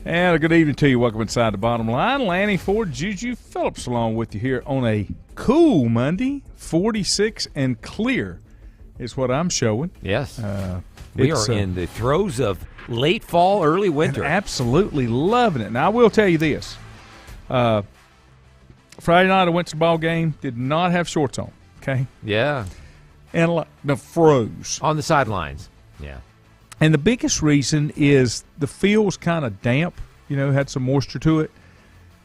And a good evening to you. Welcome inside the Bottom Line. Lanny Ford, Juju Phillips along with you here on a cool Monday. 46 and clear is what I'm showing. Yes. We are in the throes of late fall, early winter. Absolutely loving it. Now, I will tell you this. Friday night I went to the ball game, did not have shorts on, okay? Yeah. And the froze. On the sidelines. Yeah. And the biggest reason is the field was kind of damp, had some moisture to it.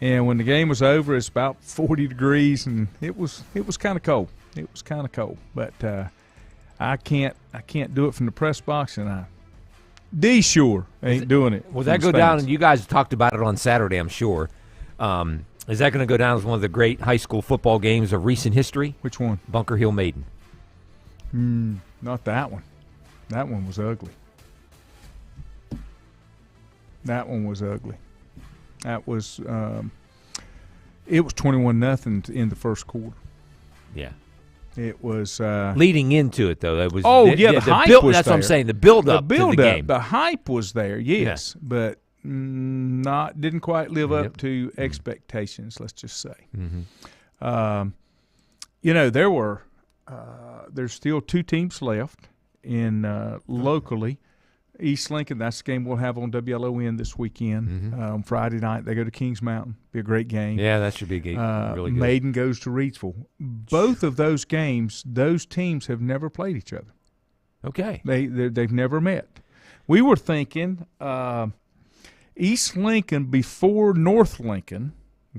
And when the game was over, it's about 40 degrees, and it was kind of cold. It was kind of cold. But I can't do it from the press box, and I sure ain't doing it. Will that go down? And you guys talked about it on Saturday, I'm sure. Is that going to go down as one of the great high school football games of recent history? Which one? Bunker Hill Maiden. Not that one. That one was ugly. That one was ugly. That was it was 21-0 in the first quarter. Yeah. It was leading into it, though. That was the hype was that's there. what I'm saying. The build-up to the game. The hype was there, yes, but didn't quite live up to expectations. Let's just say. Mm-hmm. There's still two teams left in locally. East Lincoln, that's the game we'll have on WLON this weekend. Mm-hmm. Friday night, they go to Kings Mountain. Be a great game. Yeah, that should be a game. Really good. Maiden goes to Reidsville. Both of those games, those teams have never played each other. Okay. They've never met. We were thinking East Lincoln before North Lincoln,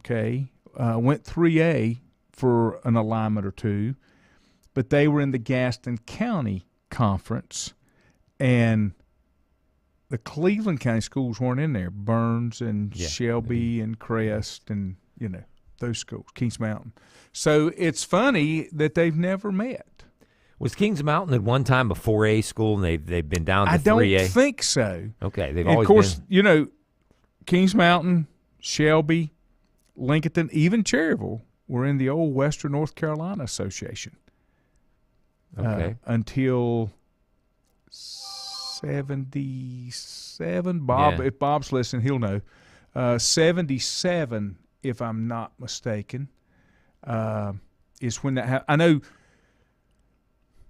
went 3A for an alignment or two, but they were in the Gaston County Conference, and the Cleveland County schools weren't in there. Burns and Shelby and Crest and, those schools, Kings Mountain. So it's funny that they've never met. Was Kings Mountain at one time a 4A school and they've been down to 3A? I don't think so. Okay. They've and always of course, been. Kings Mountain, Shelby, Lincoln, even Cherryville were in the old Western North Carolina Association. Okay. Until 77, if Bob's listening, he'll know. 77, if I'm not mistaken, is when that happened. I know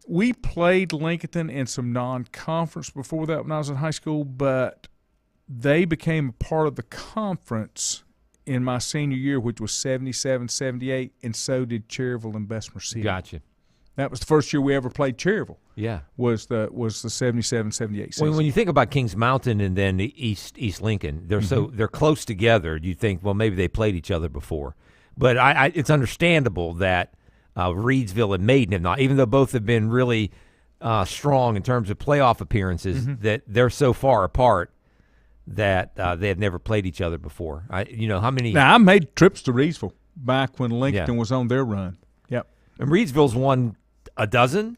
we played Lincoln in some non-conference before that when I was in high school, but they became a part of the conference in my senior year, which was 77, 78, and so did Cherryville and Bessemer City. Gotcha. That was the first year we ever played Cherryville. Yeah. Was the 77-78 season. When you think about Kings Mountain and then East Lincoln, they're close together. You think, well, maybe they played each other before. But it's understandable that Reidsville and Maiden have not, even though both have been really strong in terms of playoff appearances, that they're so far apart that they have never played each other before. How many? Now, I made trips to Reidsville back when Lincoln was on their run. Yep. And Reidsville's won a dozen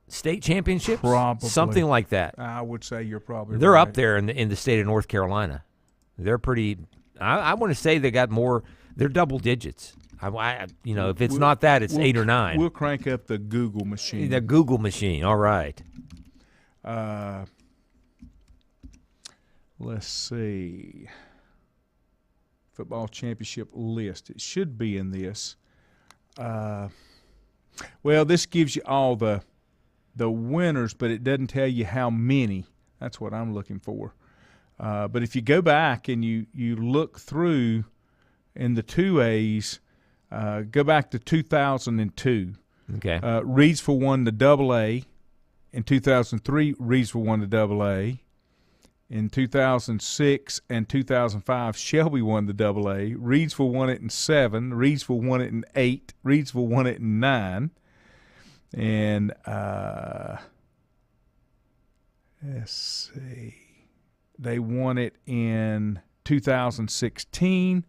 state championships? Probably. Something like that. I would say you're probably They're right. up there in the state of North Carolina. They're pretty I want to say they got more. They're double digits. If it's not that, it's 8 or 9. We'll crank up the Google machine. The Google machine. All right. Let's see. Football championship list. It should be in this. Well, this gives you all the winners, but it doesn't tell you how many. That's what I'm looking for. But if you go back and you look through in the 2As, go back to 2002. Okay. Reidsville won the AA. In 2003, Reidsville won the AA. In 2006 and 2005, Shelby won the AA. Reidsville won it in 7. Reidsville won it in 8. Reidsville won it in 9. And let's see. They won it in 2016,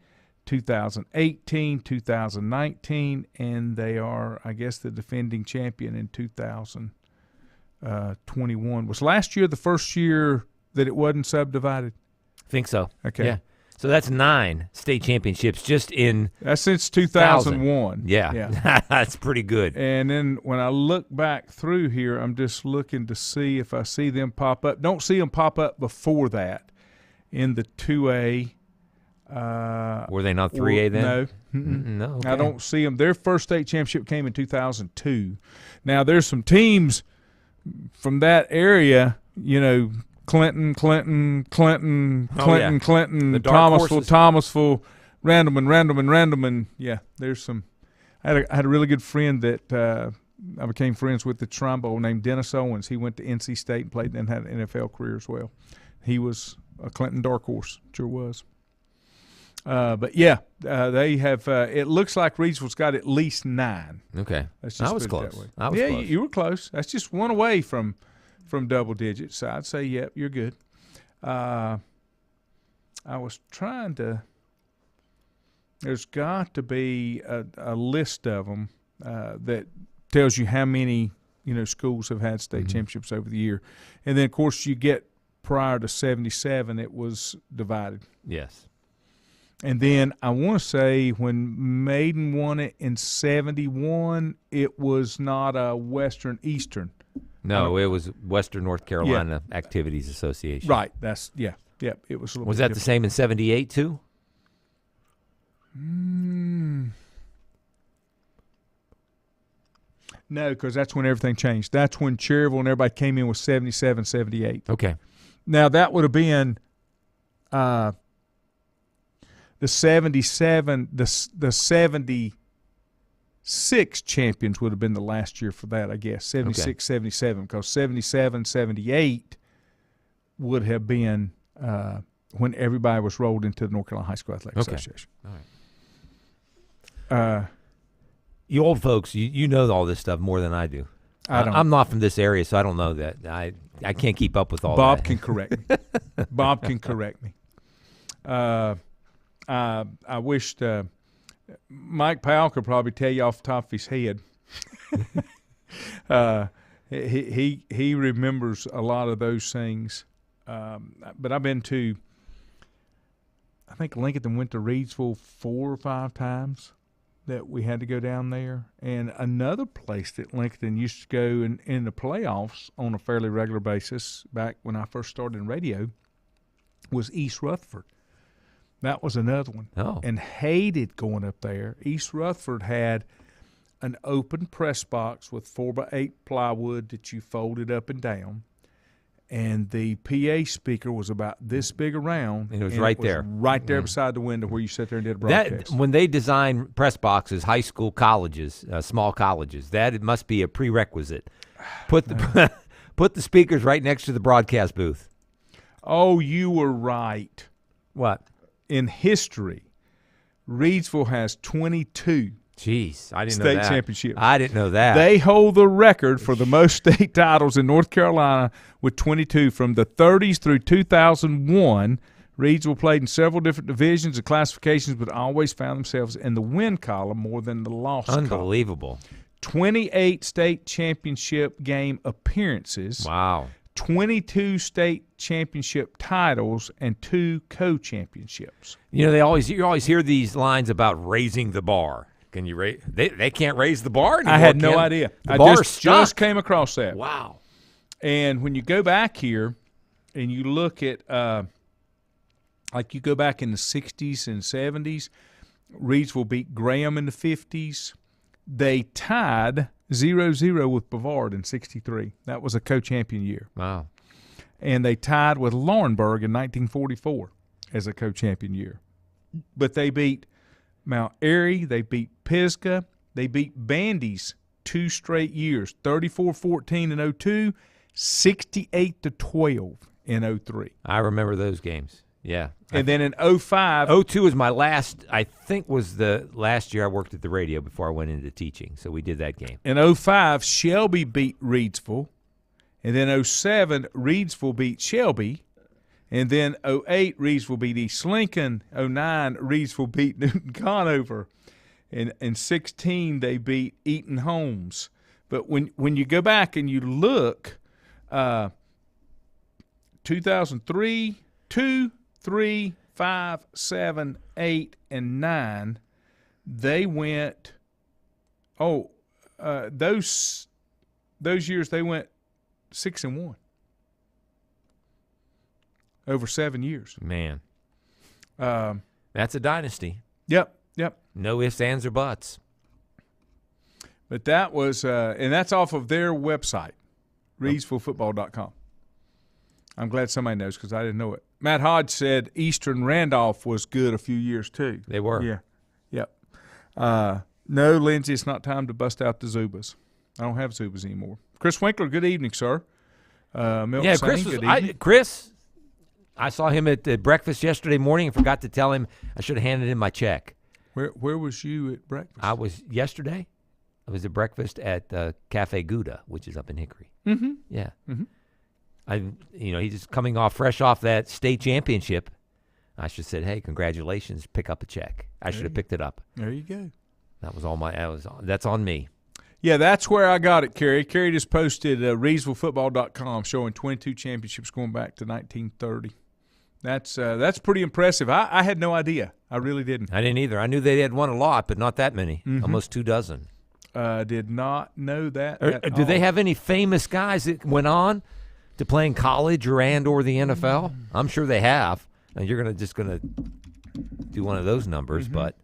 2018, 2019, and they are, I guess, the defending champion in 2021. Was last year the first year that it wasn't subdivided? I think so. Okay. Yeah. So that's 9 state championships just in that's since 2001. Yeah. That's pretty good. And then when I look back through here, I'm just looking to see if I see them pop up. Don't see them pop up before that. in the 2A. Were they not 3A then? No. No. Okay. I don't see them. Their first state championship came in 2002. Now, there's some teams from that area, Clinton, The dark horses. Thomasville, Randleman. Yeah, there's some. I had a really good friend that I became friends with the trombone named Dennis Owens. He went to NC State and played and had an NFL career as well. He was a Clinton dark horse, sure was. But yeah, they have. It looks like Reidsville's got at least 9. Okay, Let's just I was put it close. that way. I was yeah, close. you were close. That's just one away from double digits. So I'd say, yep, you're good. I was trying to. There's got to be a list of them that tells you how many schools have had state championships over the year, and then of course you get prior to 77, it was divided. Yes. And then I want to say when Maiden won it in 71, it was not a Western Eastern. No, it was Western North Carolina Activities Association. Right. That's It was. A little Was bit that the same in 78 too? No, because that's when everything changed. That's when Cherryville and everybody came in with 77, 78. Okay. Now that would have been the 77, the 76 champions would have been the last year for that, I guess. 76, 77, because 77, 78 would have been when everybody was rolled into the North Carolina High School Athletic Association. All right. You old folks, you know all this stuff more than I do. I don't. I'm not from this area, so I don't know that. I can't keep up with all Bob that. can correct me. Bob can correct me. I wished Mike Powell could probably tell you off the top of his head. He remembers a lot of those things. But I've been to, I think Lincoln went to Reidsville 4 or 5 times that we had to go down there. And another place that Lincoln used to go in the playoffs on a fairly regular basis back when I first started in radio was East Rutherford. That was another one. Oh. And hated going up there. East Rutherford had an open press box with 4x8 plywood that you folded up and down. And the PA speaker was about this big around. And it was right there. Right there beside the window where you sat there and did a broadcast. When they design press boxes, high school colleges, small colleges, that it must be a prerequisite. Put the put the speakers right next to the broadcast booth. Oh, you were right. What? In history, Reidsville has 22 Jeez, I didn't know that. state championships. I didn't know that. They hold the record for the most state titles in North Carolina with 22. From the 30s through 2001, Reidsville played in several different divisions and classifications, but always found themselves in the win column more than the loss column. Unbelievable. 28 state championship game appearances. Wow. 22 state championship titles and 2 co-championships. You know, you always hear these lines about raising the bar. Can you raise? They can't raise the bar anymore. I had no idea. The bar just came across that. Wow. And when you go back here and you look at, like you go back in the 60s and 70s, Reidsville beat Graham in the 50s. They tied 0-0 with Brevard in 63. That was a co-champion year. Wow. And they tied with Laurinburg in 1944 as a co-champion year. But they beat Mount Airy, they beat Pisgah, they beat Bandy's 2 straight years, 34-14 in 02, 68-12 in 03. I remember those games. Yeah. And then in 05. 02 was my last, I think was the last year I worked at the radio before I went into teaching. So we did that game. In 05, Shelby beat Reidsville. And then 07, Reidsville beat Shelby. And then 08, Reidsville beat East Lincoln. 09, Reidsville beat Newton Conover. And in 16, they beat Eaton Holmes. But when you go back and you look, 2003, 2, 3, 5, 7, 8, and 9, they went. Those years they went 6-1. over 7 years. Man, Um, that's a dynasty. Yep. No ifs, ands, or buts. But that was, and that's off of their website, reedsvillefootball.com. I'm glad somebody knows because I didn't know it. Matt Hodge said Eastern Randolph was good a few years too. They were. Yeah. Yep. No, Lindsay, it's not time to bust out the Zubas. I don't have Zubas anymore. Chris Winkler, good evening, sir. Milton Yeah, Sane, Chris good was. evening. Chris, I saw him at breakfast yesterday morning and forgot to tell him I should have handed him my check. Where was you at breakfast? I was yesterday. I was at breakfast at Cafe Gouda, which is up in Hickory. Mm-hmm. Yeah. Mm-hmm. He's just coming off fresh off that state championship. I should have said, "Hey, congratulations! Pick up a check." I should have picked it up. There you go. That was all my. That's on me. Yeah, that's where I got it, Kerry. Kerry just posted ReedsvilleFootball.com showing 22 championships going back to 1930. That's pretty impressive. I had no idea. I really didn't. I didn't either. I knew they had won a lot, but not that many. Almost 24. Did not know that. Do they have any famous guys that went on to play in college or the NFL? I'm sure they have. And you're just gonna do one of those numbers, but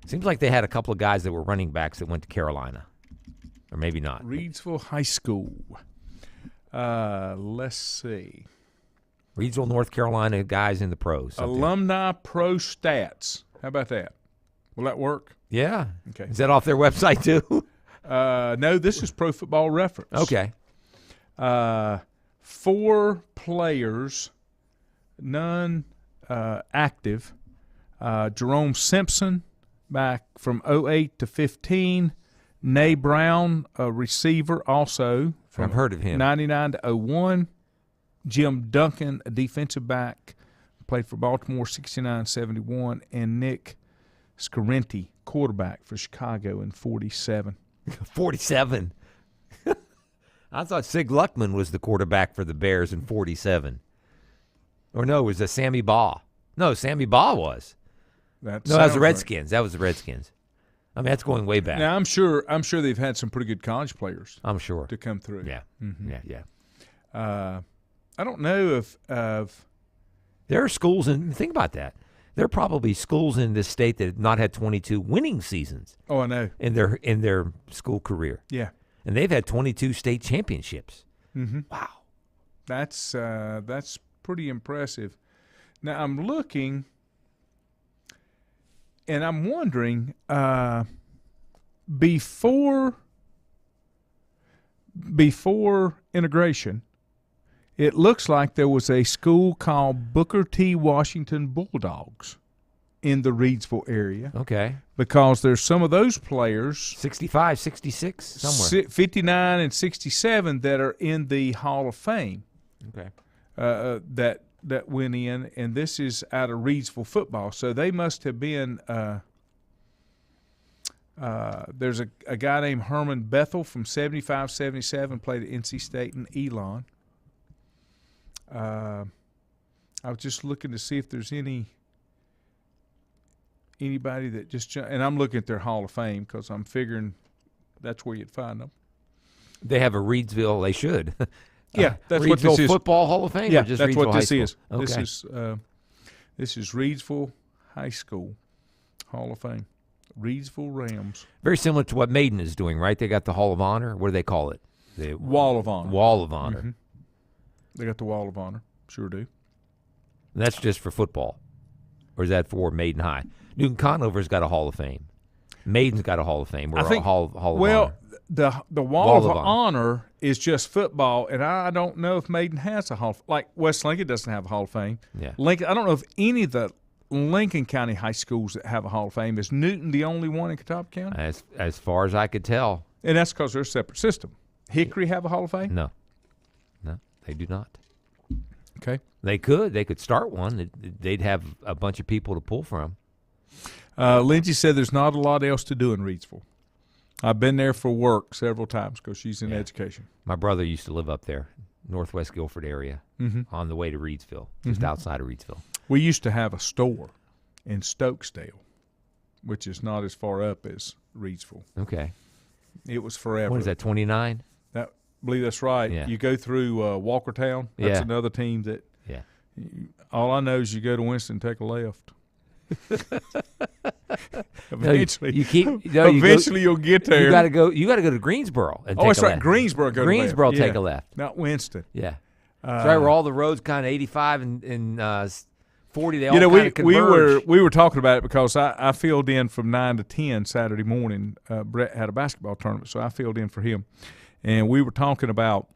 it seems like they had a couple of guys that were running backs that went to Carolina, or maybe not. Reidsville High School. Let's see. Reidsville, North Carolina guys in the pros. Alumni Pro Stats. How about that? Will that work? Yeah. Okay. Is that off their website too? No, this is Pro Football Reference. Okay. 4 players, none active. Jerome Simpson back from 08 to 15. Nay Brown, a receiver also. I've heard of him. 99 to 01. Jim Duncan, a defensive back, played for Baltimore 69-71. And Nick Scarenti, quarterback for Chicago in 47. 47. I thought Sig Luckman was the quarterback for the Bears in 47. Or no, it was Sammy Baugh. No, Sammy Baugh was. That was the Redskins. That was the Redskins. I mean, that's going way back. Now, I'm sure they've had some pretty good college players. I'm sure. To come through. Yeah. Mm-hmm. Yeah. I don't know if there are schools, and think about that. There are probably schools in this state that have not had 22 winning seasons. Oh, I know. In their school career. Yeah. And they've had 22 state championships. Mm-hmm. Wow. That's pretty impressive. Now, I'm looking, and I'm wondering, before integration, it looks like there was a school called Booker T. Washington Bulldogs in the Reidsville area. Okay. Because there's some of those players, 65, 66, somewhere. 59 and 67, that are in the Hall of Fame. Okay. That went in, and this is out of Reidsville football. So they must have been there's a guy named Herman Bethel from 75-77, played at NC State and Elon. I was just looking to see if there's anybody that just – and I'm looking at their Hall of Fame because I'm figuring that's where you'd find them. They have a Reidsville – they should. Yeah, that's Reidsville what this is. Football Hall of Fame? Yeah, or just that's Reidsville what High this School? is. Okay. This is Reidsville High School Hall of Fame. Reidsville Rams. Very similar to what Maiden is doing, right? They got the Hall of Honor. What do they call it? The Wall of Honor. Wall of Honor. Mm-hmm. They got the Wall of Honor. Sure do. And that's just for football. Or is that for Maiden High? Newton Conover's got a Hall of Fame. Maiden's got a Hall of Fame or a Hall of Honor. Well, the Wall of Honor is just football, and I don't know if Maiden has a Hall of Fame. Like West Lincoln doesn't have a Hall of Fame. Yeah. Lincoln, I don't know if any of the Lincoln County high schools that have a Hall of Fame. Is Newton the only one in Catawba County? As far as I could tell. And that's because they're a separate system. Hickory have a Hall of Fame? No, they do not. Okay. They could start one. They'd have a bunch of people to pull from. Lindsay said there's not a lot else to do in Reidsville. I've been there for work several times because she's in education. My brother used to live up there, Northwest Guilford area, on the way to Reidsville, just outside of Reidsville. We used to have a store in Stokesdale, which is not as far up as Reidsville. Okay. It was forever. What is that, 29? believe that's right. Yeah. You go through Walkertown. That's Yeah. another team that. Yeah. All I know is you go to Winston, take a left. Eventually, eventually you'll get there. You got to go. You got to go to Greensboro and take that's a right. left. Greensboro. Go Greensboro, to left. take a left. Not Winston. Yeah. That's right. Where all the roads kind of 85 and 40. They all kind of converge. we were talking about it because I filled in from 9 to 10 Saturday morning. Brett had a basketball tournament, so I filled in for him, and we were talking about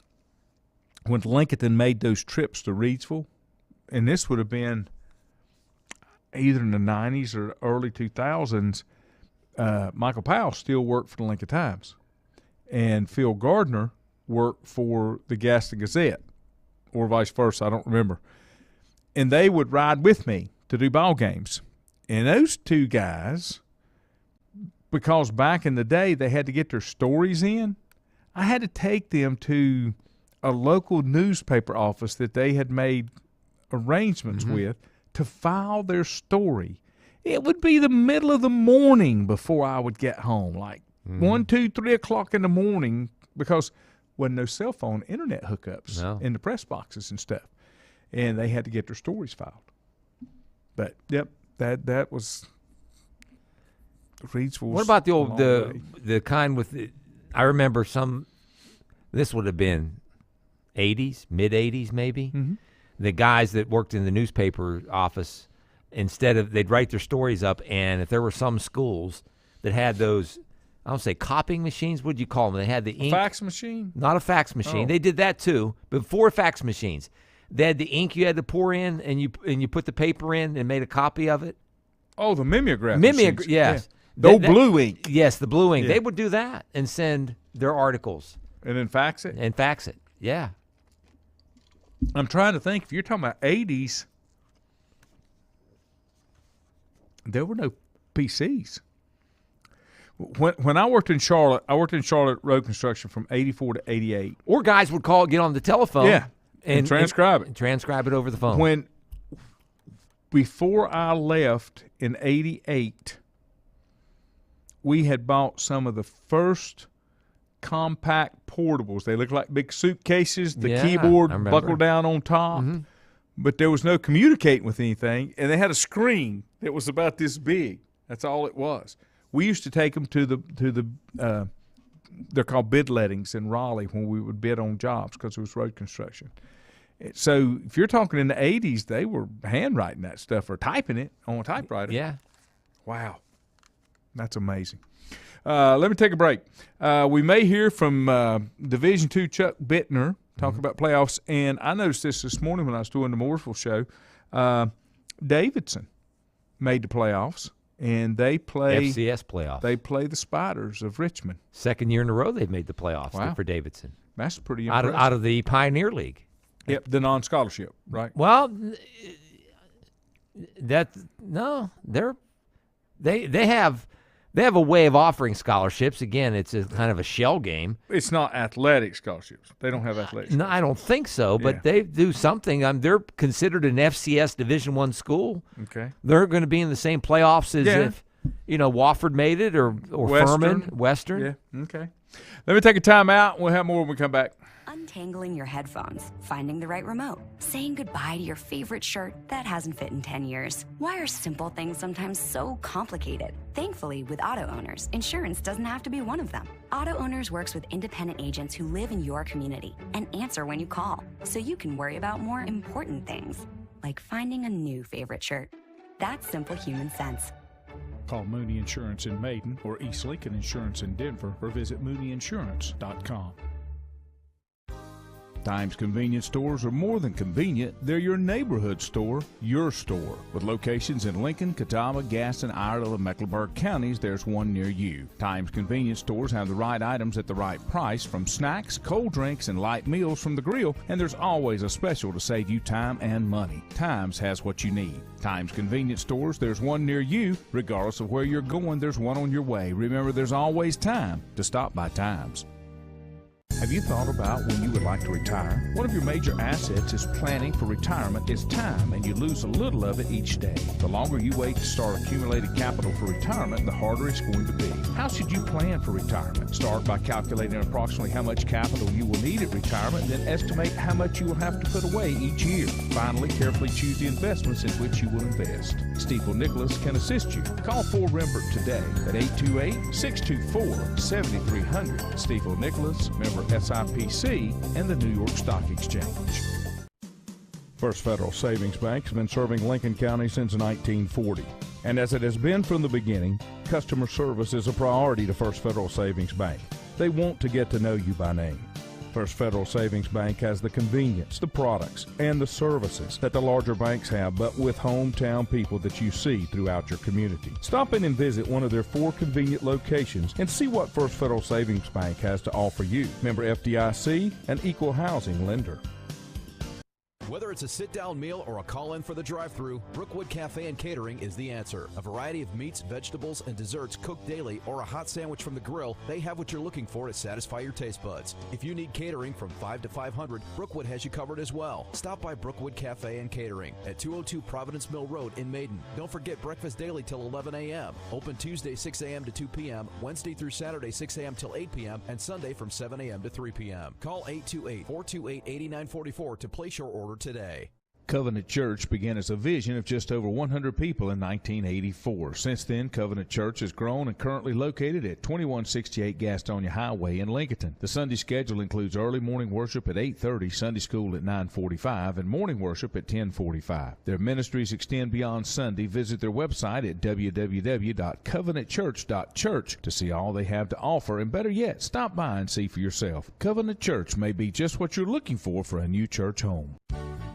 when Lincoln made those trips to Reidsville, and this would have been either in the 90s or early 2000s. Michael Powell still worked for the Lincoln Times, and Phil Gardner worked for the Gaston Gazette, or vice versa. I don't remember. And they would ride with me to do ball games. And those two guys, because back in the day they had to get their stories in, I had to take them to a local newspaper office that they had made arrangements with to file their story. It would be the middle of the morning before I would get home, like 1, 2, 3 o'clock in the morning, because wasn't no cell phone internet hookups in the press boxes and stuff. And they had to get their stories filed. But, yep, that was Reidsville. What about the old the kind with I remember this would have been 80s, mid-80s maybe. The guys that worked in the newspaper office, they'd write their stories up, and if there were some schools that had those, I don't say copying machines, what do you call them? They had the ink. Fax machine? Not a fax machine. They did that too, before fax machines. They had the ink you had to pour in, and you put the paper in and made a copy of it. Oh, the mimeograph machines. Yes. Yeah. The old blue ink. Yes, the blue ink. Yeah. They would do that and send their articles. And then fax it? And fax it, yeah. I'm trying to think. If you're talking about 80s, there were no PCs. When I worked in Charlotte, road construction from 84 to 88. Or guys would get on the telephone. And transcribe it. And transcribe it over the phone. Before I left in 88, we had bought some of the first compact portables. They looked like big suitcases, the keyboard buckled down on top, but there was no communicating with anything, and they had a screen that was about this big. That's all it was. We used to take them to the they're called bid lettings in Raleigh when we would bid on jobs because it was road construction. So if you're talking in the 80s, they were handwriting that stuff or typing it on a typewriter. Yeah. Wow. That's amazing. Let me take a break. We may hear from Division II Chuck Bittner talking about playoffs, and I noticed this morning when I was doing the Mooresville show. Davidson made the playoffs, and they play FCS playoffs. They play the Spiders of Richmond. Second year in a row they've made the playoffs. Wow. For Davidson. That's pretty impressive. Out of the Pioneer League. Yep, the non-scholarship, right? Well, they have a way of offering scholarships. Again, it's a kind of a shell game. It's not athletic scholarships. They don't have athletic. No, I don't think so. But they do something. They're considered an FCS Division I school. Okay, they're going to be in the same playoffs as if Wofford made it or Furman, Western. Yeah. Okay. Let me take a time out. We'll have more when we come back. Untangling your headphones, finding the right remote, saying goodbye to your favorite shirt that hasn't fit in 10 years. Why are simple things sometimes so complicated? Thankfully, with Auto Owners, insurance doesn't have to be one of them. Auto Owners works with independent agents who live in your community and answer when you call, so you can worry about more important things, like finding a new favorite shirt. That's simple human sense. Call Mooney Insurance in Maiden or East Lincoln Insurance in Denver or visit mooneyinsurance.com. Times convenience stores are more than convenient. They're your neighborhood store, your store. With locations in Lincoln, Catawba, Gaston, Iredell, and Mecklenburg counties, there's one near you. Times convenience stores have the right items at the right price, from snacks, cold drinks, and light meals from the grill, and there's always a special to save you time and money. Times has what you need. Times convenience stores, there's one near you. Regardless of where you're going, there's one on your way. Remember, there's always time to stop by Times. Have you thought about when you would like to retire? One of your major assets is planning for retirement is time, and you lose a little of it each day. The longer you wait to start accumulating capital for retirement, the harder it's going to be. How should you plan for retirement? Start by calculating approximately how much capital you will need at retirement, then estimate how much you will have to put away each year. Finally, carefully choose the investments in which you will invest. Stifel Nicholas can assist you. Call 4Rembert today at 828-624-7300. Stifel Nicholas, member SIPC, and the New York Stock Exchange. First Federal Savings Bank has been serving Lincoln County since 1940. And as it has been from the beginning, customer service is a priority to First Federal Savings Bank. They want to get to know you by name. First Federal Savings Bank has the convenience, the products, and the services that the larger banks have, but with hometown people that you see throughout your community. Stop in and visit one of their 4 convenient locations and see what First Federal Savings Bank has to offer you. Member FDIC, an equal housing lender. Whether it's a sit-down meal or a call-in for the drive-thru, Brookwood Cafe and Catering is the answer. A variety of meats, vegetables, and desserts cooked daily, or a hot sandwich from the grill, they have what you're looking for to satisfy your taste buds. If you need catering from 5 to 500, Brookwood has you covered as well. Stop by Brookwood Cafe and Catering at 202 Providence Mill Road in Maiden. Don't forget breakfast daily till 11 a.m. Open Tuesday 6 a.m. to 2 p.m., Wednesday through Saturday 6 a.m. till 8 p.m., and Sunday from 7 a.m. to 3 p.m. Call 828-428-8944 to place your order today. Covenant Church began as a vision of just over 100 people in 1984. Since then, Covenant Church has grown and currently located at 2168 Gastonia Highway in Lincoln. The Sunday schedule includes early morning worship at 8:30, Sunday school at 9:45, and morning worship at 10:45. Their ministries extend beyond Sunday. Visit their website at www.covenantchurch.church to see all they have to offer, and better yet, stop by and see for yourself. Covenant Church may be just what you're looking for a new church home.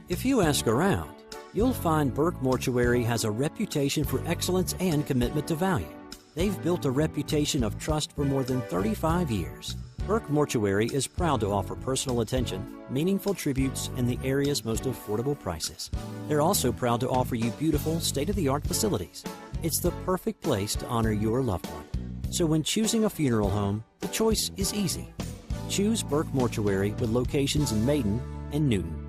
If you ask around, you'll find Burke Mortuary has a reputation for excellence and commitment to value. They've built a reputation of trust for more than 35 years. Burke Mortuary is proud to offer personal attention, meaningful tributes, and the area's most affordable prices. They're also proud to offer you beautiful, state-of-the-art facilities. It's the perfect place to honor your loved one. So when choosing a funeral home, the choice is easy. Choose Burke Mortuary with locations in Maiden and Newton.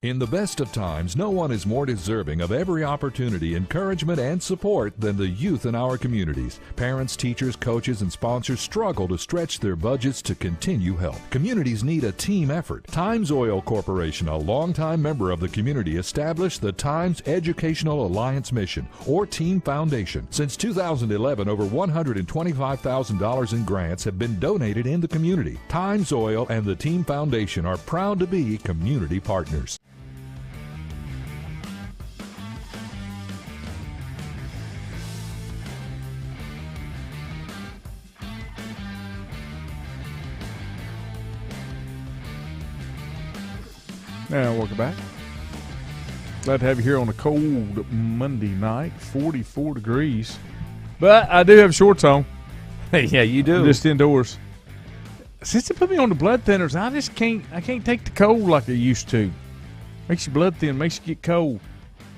In the best of times, no one is more deserving of every opportunity, encouragement, and support than the youth in our communities. Parents, teachers, coaches, and sponsors struggle to stretch their budgets to continue help. Communities need a team effort. Times Oil Corporation, a longtime member of the community, established the Times Educational Alliance Mission, or Team Foundation. Since 2011, over $125,000 in grants have been donated in the community. Times Oil and the Team Foundation are proud to be community partners. Now, welcome back. Glad to have you here on a cold Monday night, 44 degrees. But I do have shorts on. Yeah, you do. Just indoors. Since they put me on the blood thinners, I can't take the cold like I used to. Makes you blood thin, makes you get cold.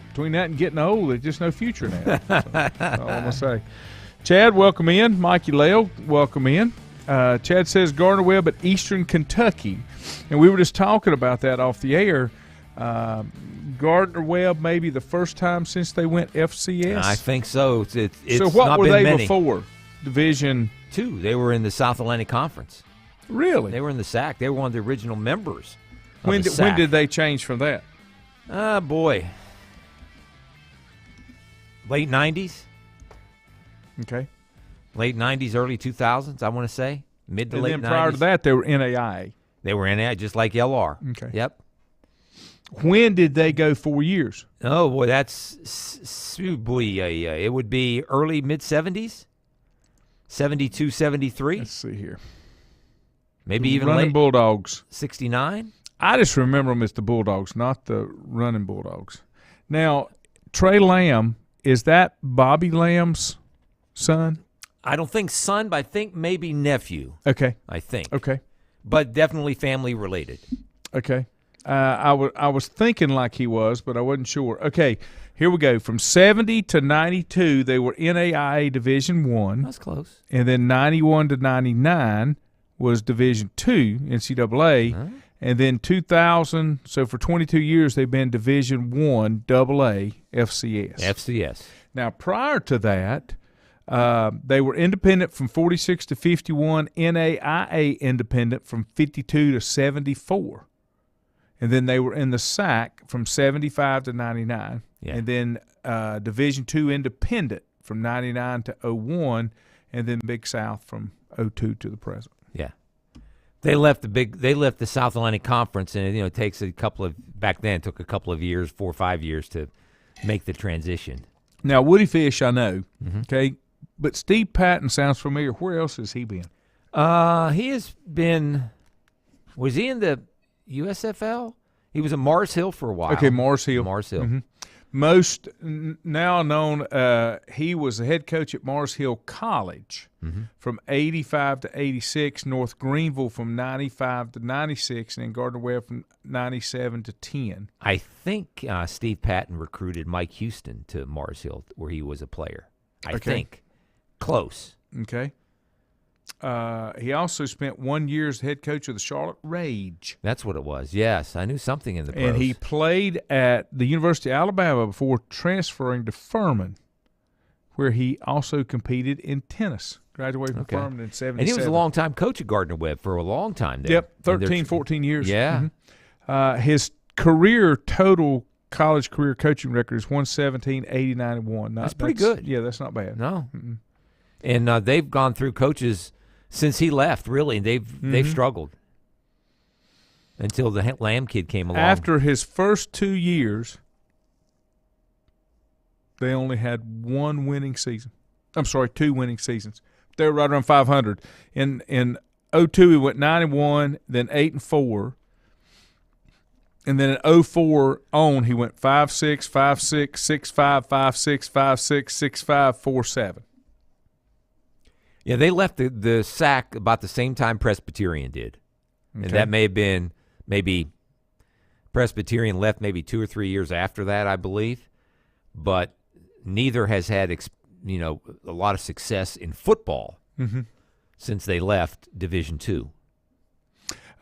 Between that and getting old, there's just no future now. So, that's all I'm going to say. Chad, welcome in. Mikey Lale, welcome in. Chad says Gardner Webb at Eastern Kentucky. And we were just talking about that off the air. Gardner Webb maybe the first time since they went FCS? I think so. It's so what not were been they many. before? Division 2. They were in the South Atlantic Conference. Really? They were in the SAC. They were one of the original members. When did they change from that? Boy. Late 90s. Okay. Late 90s, early 2000s, I want to say. Mid to And late 90s. then prior to that, they were NAIA. They were NAIA, just like LR. Okay. Yep. When did they go 4 years? Oh, boy, it would be early, mid-70s. 72, 73. Let's see here. Maybe even Running late. Bulldogs. 69. I just remember them as the Bulldogs, not the Running Bulldogs. Now, Trey Lamb, is that Bobby Lamb's son? I don't think son, but I think maybe nephew. Okay. I think. Okay. But definitely family related. Okay. I was thinking like he was, but I wasn't sure. Okay, here we go. From 70 to 92, they were NAIA Division I. That's close. And then 91 to 99 was Division II NCAA, and then 2000. So for 22 years they've been Division I AA FCS. FCS. Now prior to that, they were independent from 46 to 51, NAIA independent from 52 to 74, and then they were in the SAC from 75 to 99, and then Division II independent from 99 to 01, and then Big South from 02 to the present. Yeah. They left the South Atlantic Conference, and it takes back then it took a couple of years, 4 or 5 years to make the transition. Now Woody Fish, I know, okay, but Steve Patton sounds familiar. Where else has he been? He has been. Was he in the USFL? He was at Mars Hill for a while. Okay, Mars Hill. Mars Hill. Mm-hmm. Most now known, he was the head coach at Mars Hill College from 85 to 86, North Greenville from 95 to 96, and then Gardner-Webb from 97 to 10. I think Steve Patton recruited Mike Houston to Mars Hill, where he was a player. I think. Close. Okay. He also spent 1 year as head coach of the Charlotte Rage. That's what it was. Yes, I knew something in the pros. And he played at the University of Alabama before transferring to Furman, where he also competed in tennis. Graduated from Furman in 77. And he was a long-time coach at Gardner-Webb for a long time there. Yep, 13, 14 years. Yeah. His total college career coaching record is 117, 89, and 1. That's pretty good. Yeah, that's not bad. No. Mm-mm. And they've gone through coaches since he left, really, and they've struggled until the Lamb kid came along. After his first 2 years, they only had 1 winning season. I'm sorry, 2 winning seasons. They were right around 500. In 02, he went 9-1, then 8-4. And then in 04 on, he went 5-6, 5-6, 6-5, 5-6, 5-6, 6-5, 4-7. Yeah, they left the SAC about the same time Presbyterian did. Okay. And that may have been maybe Presbyterian left maybe 2 or 3 years after that, I believe. But neither has had a lot of success in football since they left Division II.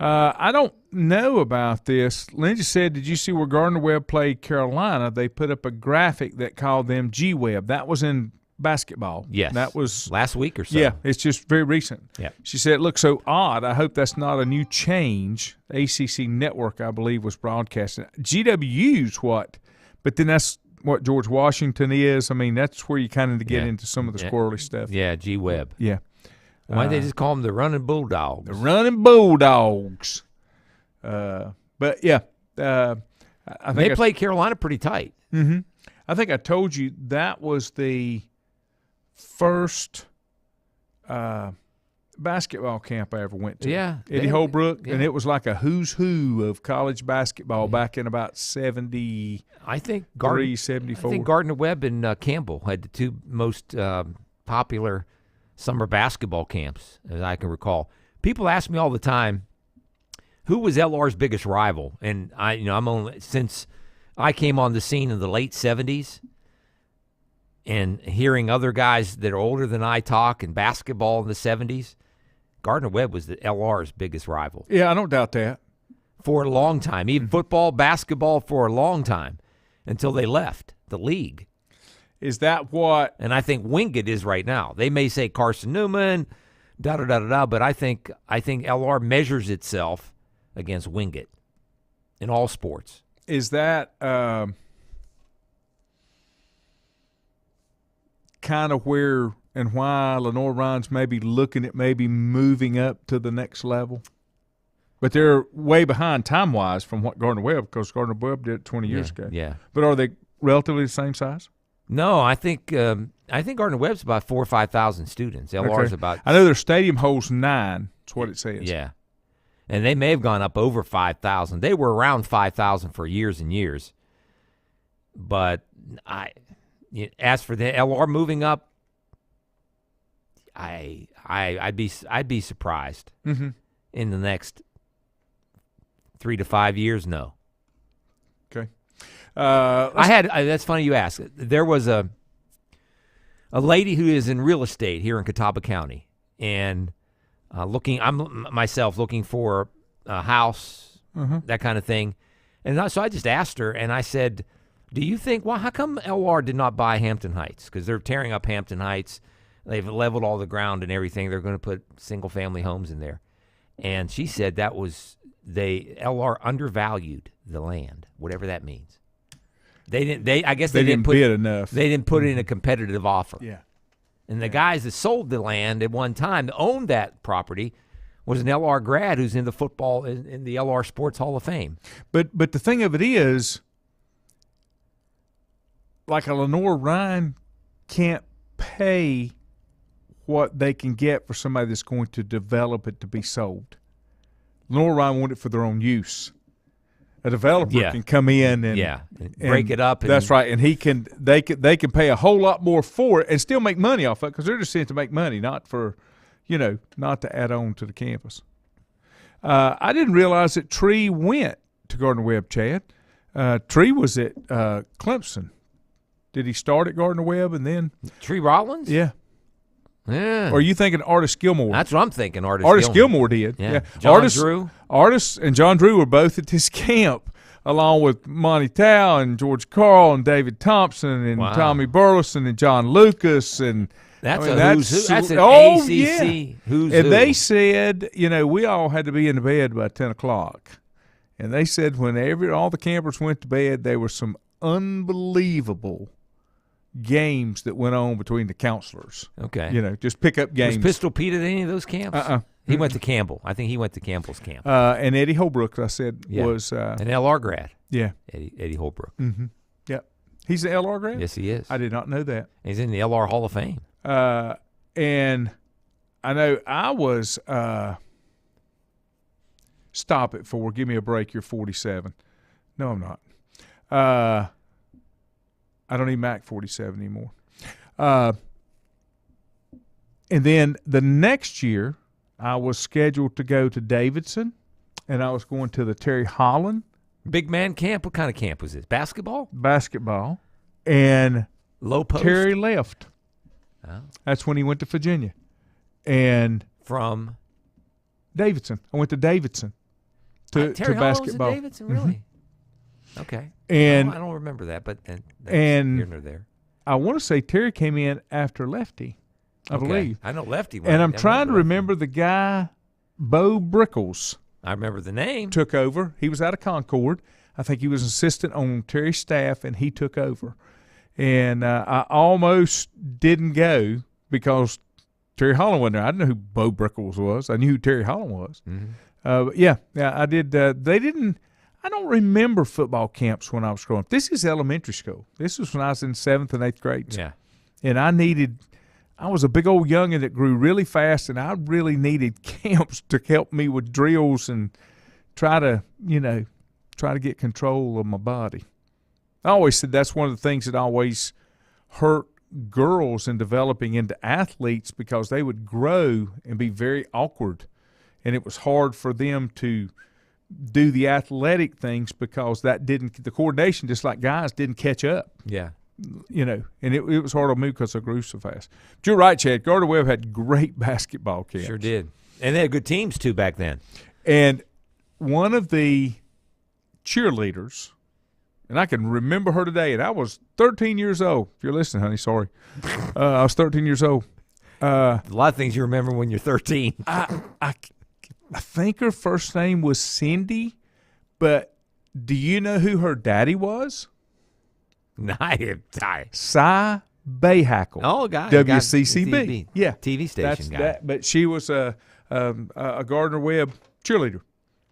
I don't know about this. Lindsay said, did you see where Gardner-Webb played Carolina? They put up a graphic that called them G-Webb. That was in basketball. Yes. That was last week or so. Yeah, it's just very recent. Yeah. She said it looks so odd. I hope that's not a new change. The ACC network, I believe, was broadcasting. GWU's what? But then that's what George Washington is. I mean, that's where you kind of get into some of the squirrely stuff. Yeah, G-Webb. Yeah. Why did they just call them the Running Bulldogs? The Running Bulldogs. But, yeah. I think they played Carolina pretty tight. Mm-hmm. I think I told you that was the first basketball camp I ever went to. Yeah. Eddie Holbrook, and it was like a who's who of college basketball back in about 73, I think 74. I think Gardner-Webb and Campbell had the 2 most popular summer basketball camps, as I can recall. People ask me all the time, who was LR's biggest rival? And since I came on the scene in the late 70s, and hearing other guys that are older than I talk in basketball in the 70s, Gardner-Webb was the LR's biggest rival. Yeah, I don't doubt that. For a long time. Even football, basketball for a long time until they left the league. Is that what? And I think Wingate is right now. They may say Carson Newman, da-da-da-da-da, but I think LR measures itself against Wingate in all sports. Is that kind of where and why Lenore Ryan's maybe looking at maybe moving up to the next level? But they're way behind time-wise from what Gardner-Webb, because Gardner-Webb did it 20 years ago. Yeah. But are they relatively the same size? No, I think Gardner-Webb's about 4,000 or 5,000 students. LR's about. I know their stadium holds 9. That's what it says. Yeah, and they may have gone up over 5,000. They were around 5,000 for years and years. But as for the LR moving up, I'd be surprised in the next 3 to 5 years. No. Okay. That's funny you ask. There was a lady who is in real estate here in Catawba County, and I'm myself looking for a house, that kind of thing. And so I just asked her, and I said, do you think, well, how come LR did not buy Hampton Heights? Because they're tearing up Hampton Heights. They've leveled all the ground and everything. They're going to put single-family homes in there. And she said that was LR undervalued the land, whatever that means. I guess they didn't bid enough. They didn't put in a competitive offer. Yeah. And the guys that sold the land at one time that owned that property was an LR grad who's in the football in the LR Sports Hall of Fame. But the thing of it is, like a Lenore Ryan can't pay what they can get for somebody that's going to develop it to be sold. Lenore Ryan want it for their own use. A developer can come in and break it up. That's right, and they can pay a whole lot more for it and still make money off it because they're just in it to make money, not for, not to add on to the campus. I didn't realize that Tree went to Gardner-Webb, Chad. Tree was at Clemson. Did he start at Gardner-Webb and then Tree Rollins? Yeah. Yeah. Or are you thinking Artis Gilmore? That's what I'm thinking. Artis Gilmore did. Yeah. Drew. Artis and John Drew were both at this camp, along with Monty Tao and George Carl and David Thompson and Tommy Burleson and John Lucas and that's who's who. That's an ACC who's and who. they said, we all had to be in the bed by 10 o'clock. And they said when all the campers went to bed, there were some unbelievable games that went on between the counselors. Okay. Just pick up games. Was Pistol Pete at any of those camps? He went to Campbell. I think he went to Campbell's camp. And Eddie Holbrook, I said, was an LR grad. Yeah. Eddie Holbrook. Mm-hmm. Yep. He's an LR grad? Yes, he is. I did not know that. He's in the LR Hall of Fame. And I know I was stop it for, give me a break, you're 47. No, I'm not. I don't even Mac 47 anymore. And then the next year, I was scheduled to go to Davidson, and I was going to the Terry Holland. Big man camp? What kind of camp was this? Basketball? Basketball. And low post? Terry left. Oh. That's when he went to Virginia. And from? Davidson. I went to Davidson Terry to Holland basketball. Was at Davidson, really? Mm-hmm. Okay. And I don't remember that, but that's and here nor there. I want to say Terry came in after Lefty, I believe. I know Lefty. And I'm trying to remember the guy, Bo Brickles. I remember the name. Took over. He was out of Concord. I think he was assistant on Terry's staff, and he took over. And I almost didn't go because Terry Holland wasn't there. I didn't know who Bo Brickles was. I knew who Terry Holland was. Mm-hmm. But yeah, I did. They didn't. I don't remember football camps when I was growing up. This is elementary school. This was when I was in 7th and 8th grades. Yeah. And I was a big old youngin' that grew really fast, and I really needed camps to help me with drills and try to get control of my body. I always said that's one of the things that always hurt girls in developing into athletes because they would grow and be very awkward, and it was hard for them to do the athletic things because the coordination, just like guys, didn't catch up. Yeah. And it was hard on me because I grew so fast. But you're right, Chad. Gardner-Webb had great basketball camps. Sure did. And they had good teams, too, back then. And one of the cheerleaders, and I can remember her today, and I was 13 years old. If you're listening, honey, sorry. I was 13 years old. A lot of things you remember when you're 13. I think her first name was Cindy, but do you know who her daddy was? Cy Bayhackle. Oh, guy. WCCB. Yeah. TV station guy. But she was a Gardner-Webb cheerleader.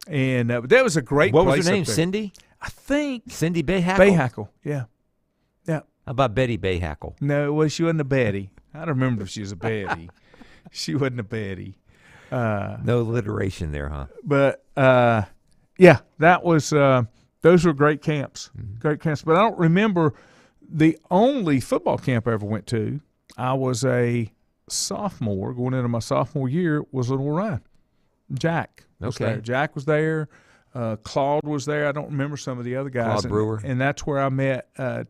And that was a great place. What was her name? Cindy? I think. Cindy Bayhackle? Bayhackle, yeah. Yeah. How about Betty Bayhackle? No, well, she wasn't a Betty. I don't remember if she was a Betty. She wasn't a Betty. No alliteration there, huh? But, yeah, that was those were great camps. Mm-hmm. Great camps. But I don't remember the only football camp I ever went to. I was a sophomore, going into my sophomore year, was Little Ryan. Jack was there. Jack was there. Claude was there. I don't remember some of the other guys. Claude Brewer. And that's where I met I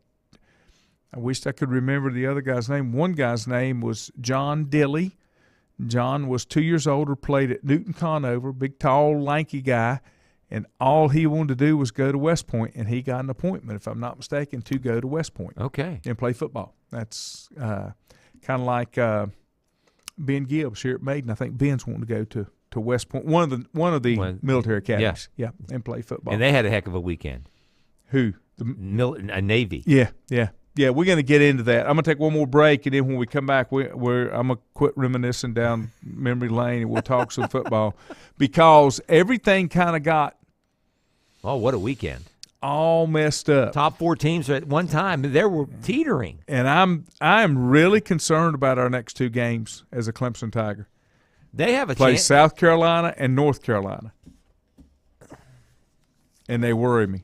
wished I could remember the other guy's name. One guy's name was John Dilly, John was 2 years older, played at Newton Conover, big, tall, lanky guy, and all he wanted to do was go to West Point, and he got an appointment, if I'm not mistaken, to go to West Point. Okay. And play football. That's kind of like Ben Gibbs here at Maiden. I think Ben's wanting to go to West Point, one of the military academies, and play football. And they had a heck of a weekend. Who? Navy. Yeah. We're going to get into that. I'm going to take one more break, and then when we come back, I'm going to quit reminiscing down memory lane, and we'll talk some football because everything kind of got what a weekend. All messed up. Top 4 teams at one time, they were teetering. And I'm really concerned about our next 2 games as a Clemson Tiger. They have a play chance. South Carolina and North Carolina, and they worry me.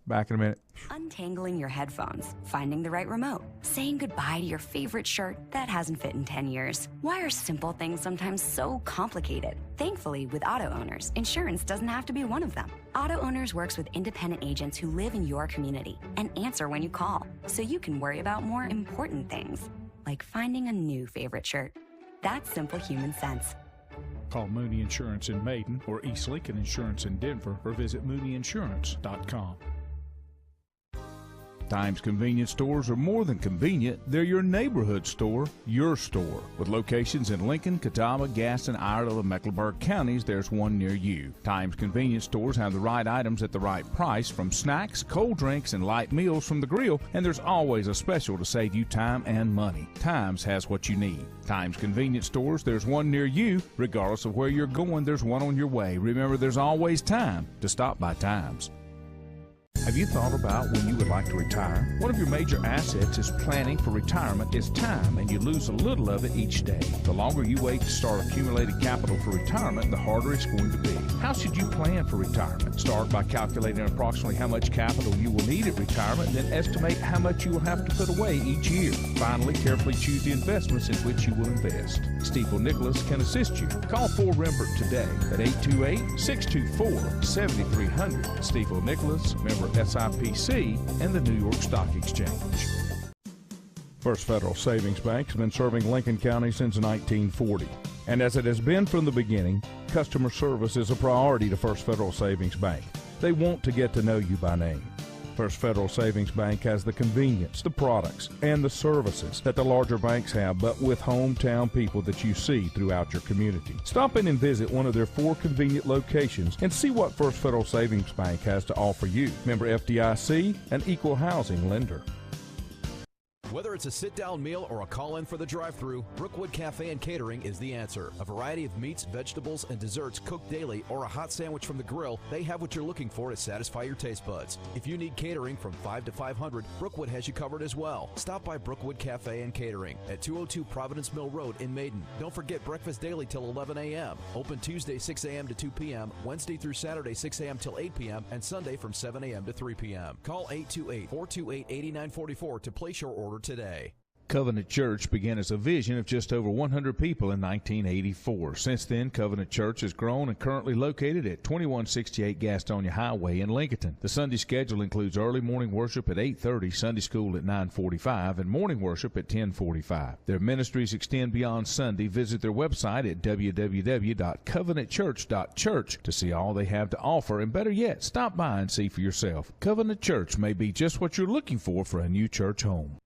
Back in a minute. Untangling your headphones, finding the right remote, saying goodbye to your favorite shirt that hasn't fit in 10 years. Why are simple things sometimes so complicated? Thankfully, with auto owners, insurance doesn't have to be one of them. Auto Owners works with independent agents who live in your community and answer when you call, so you can worry about more important things, like finding a new favorite shirt. That's simple human sense. Call Mooney Insurance in Maiden or East Lincoln Insurance in Denver or visit mooneyinsurance.com. Times convenience stores are more than convenient. They're your neighborhood store, your store. With locations in Lincoln, Catawba, Gaston, Iredell, and Mecklenburg counties, there's one near you. Times convenience stores have the right items at the right price, from snacks, cold drinks, and light meals from the grill, and there's always a special to save you time and money. Times has what you need. Times convenience stores, there's one near you. Regardless of where you're going, there's one on your way. Remember, there's always time to stop by Times. Have you thought about when you would like to retire? One of your major assets is planning for retirement is time, and you lose a little of it each day. The longer you wait to start accumulating capital for retirement, the harder it's going to be. How should you plan for retirement? Start by calculating approximately how much capital you will need at retirement, then estimate how much you will have to put away each year. Finally, carefully choose the investments in which you will invest. Stifel Nicholas can assist you. Call Fort Rembert today at 828-624-7300. Stifel Nicholas, member SIPC, and the New York Stock Exchange. First Federal Savings Bank has been serving Lincoln County since 1940. And as it has been from the beginning, customer service is a priority to First Federal Savings Bank. They want to get to know you by name. First Federal Savings Bank has the convenience, the products, and the services that the larger banks have, but with hometown people that you see throughout your community. Stop in and visit one of their 4 convenient locations and see what First Federal Savings Bank has to offer you. Member FDIC, an equal housing lender. Whether it's a sit-down meal or a call-in for the drive-thru, Brookwood Cafe and Catering is the answer. A variety of meats, vegetables, and desserts cooked daily, or a hot sandwich from the grill, they have what you're looking for to satisfy your taste buds. If you need catering from 5 to 500, Brookwood has you covered as well. Stop by Brookwood Cafe and Catering at 202 Providence Mill Road in Maiden. Don't forget breakfast daily till 11 a.m. Open Tuesday 6 a.m. to 2 p.m., Wednesday through Saturday 6 a.m. till 8 p.m., and Sunday from 7 a.m. to 3 p.m. Call 828-428-8944 to place your order today. Covenant Church began as a vision of just over 100 people in 1984. Since then, Covenant Church has grown and currently located at 2168 Gastonia Highway in Lincoln. The Sunday schedule includes early morning worship at 8:30, Sunday school at 9:45, and morning worship at 10:45. Their ministries extend beyond Sunday. Visit their website at www.covenantchurch.church to see all they have to offer, and better yet, stop by and see for yourself. Covenant Church may be just what you're looking for a new church home.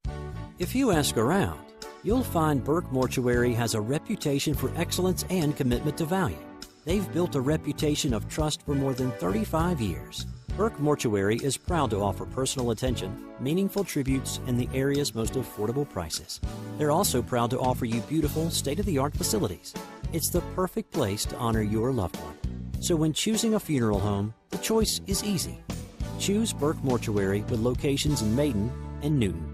If you ask around, you'll find Burke Mortuary has a reputation for excellence and commitment to value. They've built a reputation of trust for more than 35 years. Burke Mortuary is proud to offer personal attention, meaningful tributes, and the area's most affordable prices. They're also proud to offer you beautiful, state-of-the-art facilities. It's the perfect place to honor your loved one. So when choosing a funeral home, the choice is easy. Choose Burke Mortuary with locations in Maiden and Newton.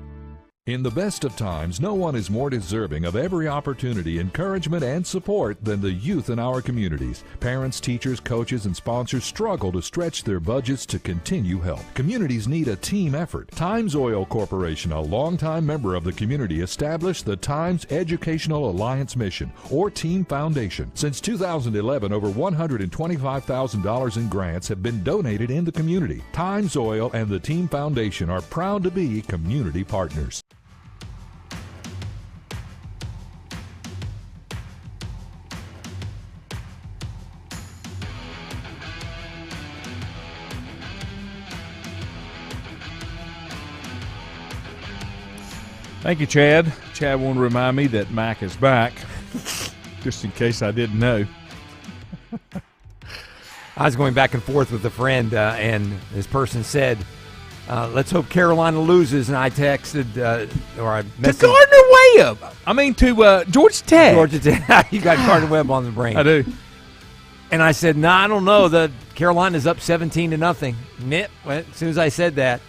In the best of times, no one is more deserving of every opportunity, encouragement, and support than the youth in our communities. Parents, teachers, coaches, and sponsors struggle to stretch their budgets to continue help. Communities need a team effort. Times Oil Corporation, a longtime member of the community, established the Times Educational Alliance Mission, or Team Foundation. Since 2011, over $125,000 in grants have been donated in the community. Times Oil and the Team Foundation are proud to be community partners. Thank you, Chad. Chad wanted to remind me that Mac is back, just in case I didn't know. I was going back and forth with a friend, and this person said, let's hope Carolina loses. And I texted, or I messaged. To Gardner-Webb. I mean, to Georgia Tech. Georgia Tech. You got Gardner-Webb on the brain. I do. And I said, I don't know. The Carolina's up 17-0. Nip. As soon as I said that,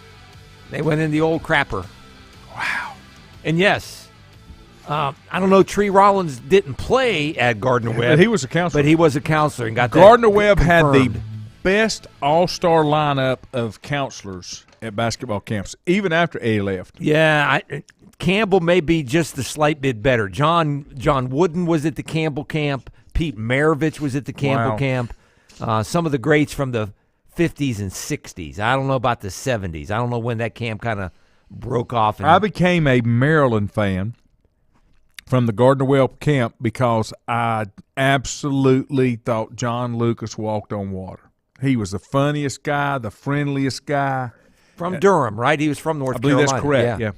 they went in the old crapper. Wow. And yes, I don't know. Tree Rollins didn't play at Gardner-Webb. But he was a counselor. But he was a counselor and got Gardner-Webb that had the confirmed. best all-star lineup of counselors at basketball camps, even after A left. Yeah, Campbell may be just a slight bit better. John Wooden was at the Campbell camp. Pete Maravich was at the Campbell camp. Some of the greats from the 50s and 60s. I don't know about the 70s. I don't know when that camp kind of broke off. I became a Maryland fan from the Gardner-Webb camp because I absolutely thought John Lucas walked on water. He was the funniest guy, the friendliest guy. From Durham, right? He was from North Carolina. I believe that's correct,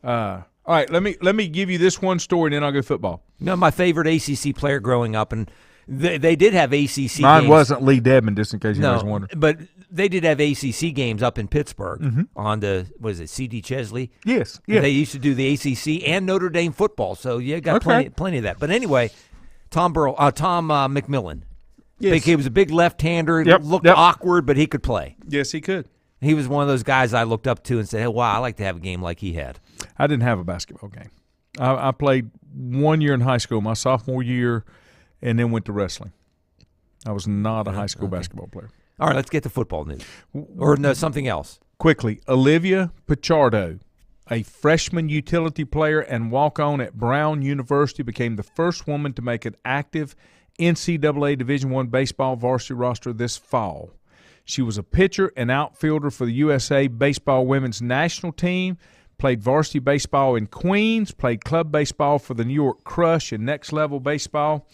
yeah. All right, let me give you this one story, and then I'll go football. No, my favorite ACC player growing up, and they did have ACC Mine games. wasn't Lee Dedman, just in case you was wondering. But they did have ACC games up in Pittsburgh Mm-hmm. on the, was it C.D. Chesley? Yes, And they used to do the ACC and Notre Dame football, so you got plenty of that. But anyway, Tom McMillan. Yes. He was a big left-hander, looked Yep. awkward, but he could play. Yes, he could. He was one of those guys I looked up to and said, hey, wow, I like to have a game like he had. I didn't have a basketball game. I played 1 year in high school, my sophomore year, and then went to wrestling. I was not a high school basketball player. All right, let's get to football news. Or no, something else. Quickly, Olivia Pichardo, a freshman utility player and walk-on at Brown University, became the first woman to make an active NCAA Division I baseball varsity roster this fall. She was a pitcher and outfielder for the USA Baseball Women's National Team, played varsity baseball in Queens, played club baseball for the New York Crush and Next Level Baseball.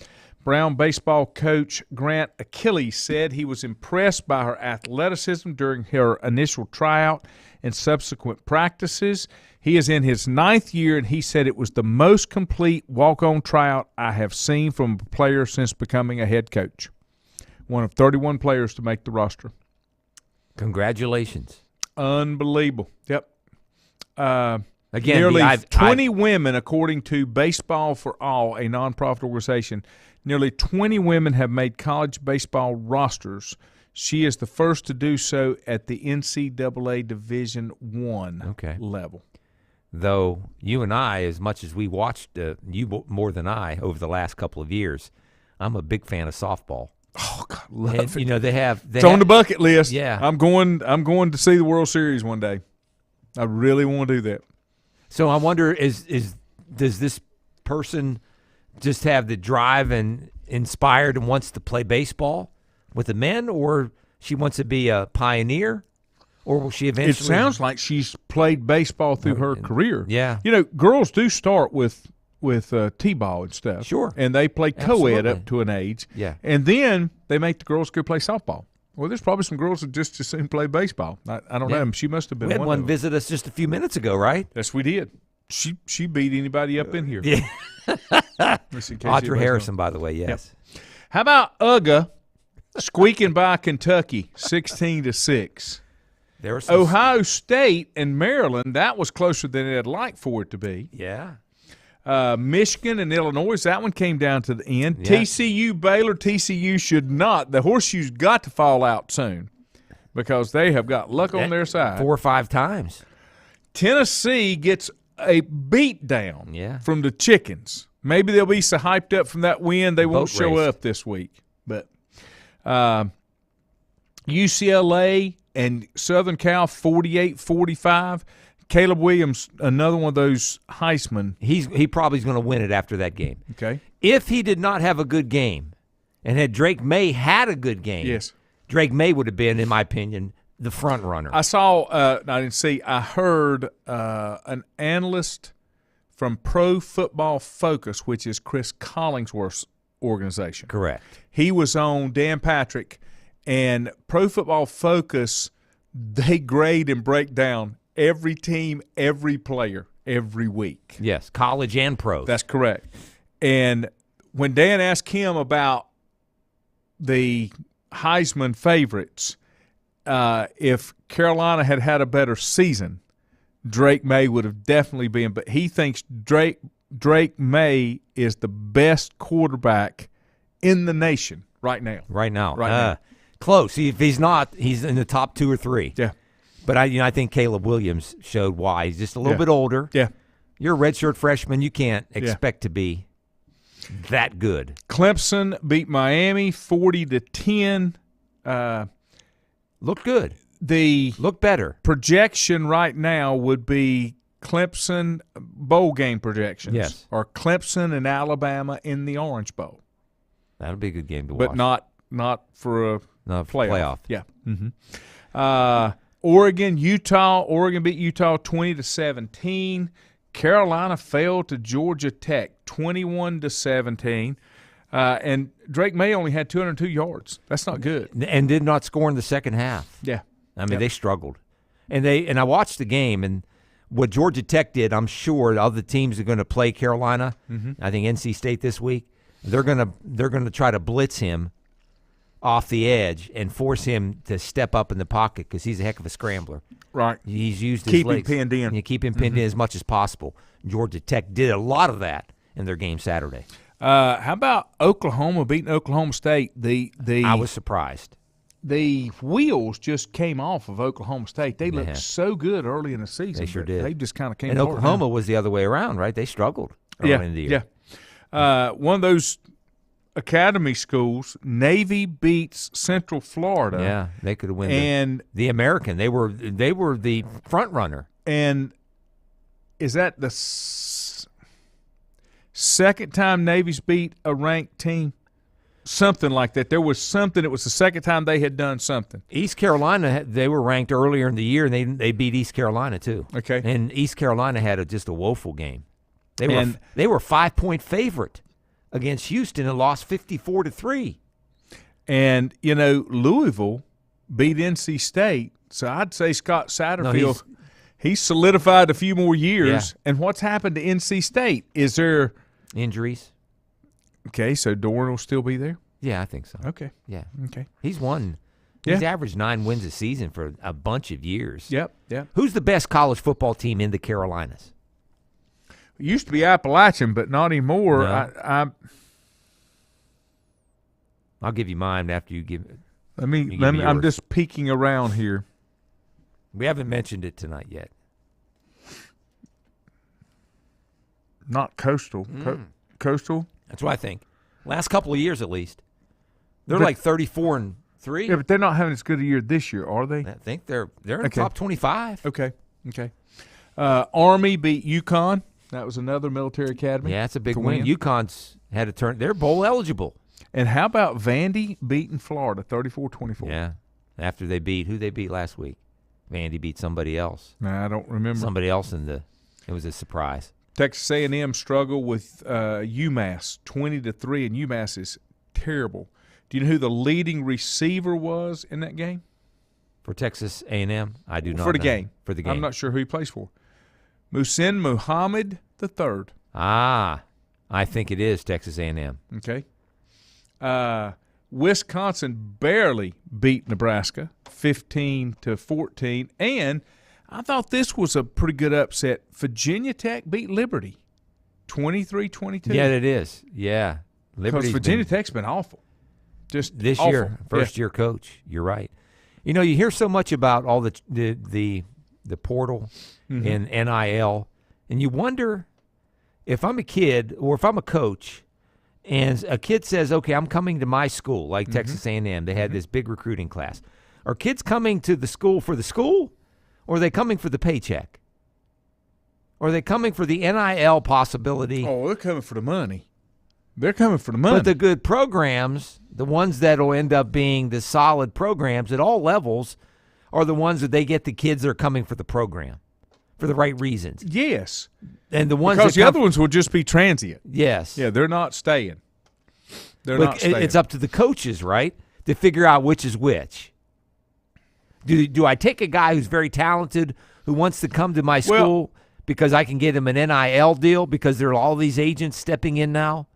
Brown baseball coach Grant Achilles said he was impressed by her athleticism during her initial tryout and subsequent practices. He is in his 9th year, and he said it was the most complete walk-on tryout I have seen from a player since becoming a head coach. One of 31 players to make the roster. Congratulations. Unbelievable. Yep. Again, nearly 20 women, according to Baseball for All, a nonprofit organization, nearly 20 women have made college baseball rosters. She is the first to do so at the NCAA Division I level. Though you and I, as much as we watched you more than I over the last couple of years, I'm a big fan of softball. Oh God, love it. You know It's on the bucket list. Yeah, I'm going to see the World Series one day. I really want to do that. So I wonder, does this person just have the drive and inspired and wants to play baseball with the men, or she wants to be a pioneer, or will she eventually? It sounds like she's played baseball through her career. Yeah, you know, girls do start with t-ball and stuff. Sure, and they play co-ed up to an age. Yeah, and then they make the girls go play softball. Well, there's probably some girls that just as soon play baseball. I don't know. She must have been. We had one one of them. visit us just a few minutes ago, right? Yes, we did. She beat anybody up in here. Yeah. Audra Harrison, by the way. Yes. Yep. How about UGA squeaking by Kentucky 16-6? There was some Ohio State and Maryland. That was closer than they'd like for it to be. Yeah. Michigan and Illinois, that one came down to the end. Yeah. TCU, Baylor, TCU should not. The horseshoe's got to fall out soon because they have got luck on their side. 4 or 5 times. Tennessee gets a beat down from the Chickens. Maybe they'll be so hyped up from that win they won't show up this week. But UCLA and Southern Cal 48-45. Caleb Williams, another one of those Heisman. He probably is going to win it after that game. Okay. If he did not have a good game and had Drake May had a good game, yes, Drake May would have been, in my opinion, the front runner. I saw, I didn't see, I heard an analyst from Pro Football Focus, which is Chris Collingsworth's organization. Correct. He was on Dan Patrick, and Pro Football Focus, they grade and break down every team, every player. every week. Yes, college and pros. That's correct. And when Dan asked him about the Heisman favorites, if Carolina had had a better season, Drake May would have definitely been. But he thinks Drake May is the best quarterback in the nation right now. Right now. Now. Close. If he's not, he's in the top 2 or 3. Yeah. But I think Caleb Williams showed why. He's just a little bit older. Yeah. You're a redshirt freshman. You can't expect to be that good. Clemson beat Miami 40-10. Looked good. Look better. Projection right now would be Clemson bowl game projections. Yes. Or Clemson and Alabama in the Orange Bowl. That'll be a good game to watch. But not for a playoff. Yeah. Mm-hmm. Oregon beat Utah 20-17. Carolina fell to Georgia Tech 21-17. And Drake May only had 202 yards. That's not good. And did not score in the second half. Yeah. I mean, they struggled. And I watched the game, and what Georgia Tech did, I'm sure other teams are going to play Carolina. Mm-hmm. I think NC State this week. They're going to try to blitz him off the edge and force him to step up in the pocket because he's a heck of a scrambler. Right. He's used his keep legs. him pinned in. You keep him pinned in as much as possible. Georgia Tech did a lot of that in their game Saturday. How about Oklahoma beating Oklahoma State? I was surprised. The wheels just came off of Oklahoma State. They looked so good early in the season. They sure did. They just kind of came. And Oklahoma was the other way around, right? They struggled early in the year. Yeah. One of those academy schools, Navy beats Central Florida. Yeah, they could have won. And the American, they were the front runner. And is that the second time Navy's beat a ranked team? Something like that. There was something. It was the second time they had done something. East Carolina, they were ranked earlier in the year, and they beat East Carolina too. Okay. And East Carolina had just a woeful game. They were 5-point favorite against Houston and lost 54-3. And Louisville beat NC State, so I'd say Scott Satterfield. He's solidified a few more years. Yeah. And what's happened to NC State? Is there injuries? Okay, so Dorn will still be there? Yeah, I think so. Okay. Yeah. Okay. He's won. He's averaged 9 wins a season for a bunch of years. Yep. Who's the best college football team in the Carolinas? It used to be Appalachian, but not anymore. No. I'll give you mine after you give it. Let me I'm just peeking around here. We haven't mentioned it tonight yet. Not Coastal. Coastal? That's what I think. Last couple of years, at least. They're like 34-3. Yeah, but they're not having as good a year this year, are they? I think they're in the top 25. Okay. Army beat UConn. That was another military academy. Yeah, it's a big win. UConn's had a turn. They're bowl eligible. And how about Vandy beating Florida 34-24? Yeah, after they beat who they beat last week. Vandy beat somebody else. I don't remember. Somebody else it was a surprise. Texas A&M struggled with UMass 20-3, and UMass is terrible. Do you know who the leading receiver was in that game? For Texas A&M, I do not know. For the game. I'm not sure who he plays for. Muhsin Muhammad III. I think it is Texas A&M. Okay. Wisconsin barely beat Nebraska 15-14, and I thought this was a pretty good upset. Virginia Tech beat Liberty 23-22. Yeah, it is. Yeah. Because Virginia Tech's been awful. Just this awful. Year, first-year coach. You're right. You hear so much about all the portal and NIL, and you wonder if I'm a kid or if I'm a coach and a kid says, okay, I'm coming to my school, like Texas A&M. They had this big recruiting class. Are kids coming to the school, or are they coming for the paycheck? Or are they coming for the NIL possibility? Oh, they're coming for the money. They're coming for the money. But the good programs, the ones that will end up being the solid programs at all levels, are the ones that they get the kids that are coming for the program for the right reasons. Yes. And the ones because the other ones will just be transient. Yes. Yeah, they're not staying. Not staying. It's up to the coaches, right, to figure out which is which. Do I take a guy who's very talented, who wants to come to my school because I can get him an NIL deal because there are all these agents stepping in now,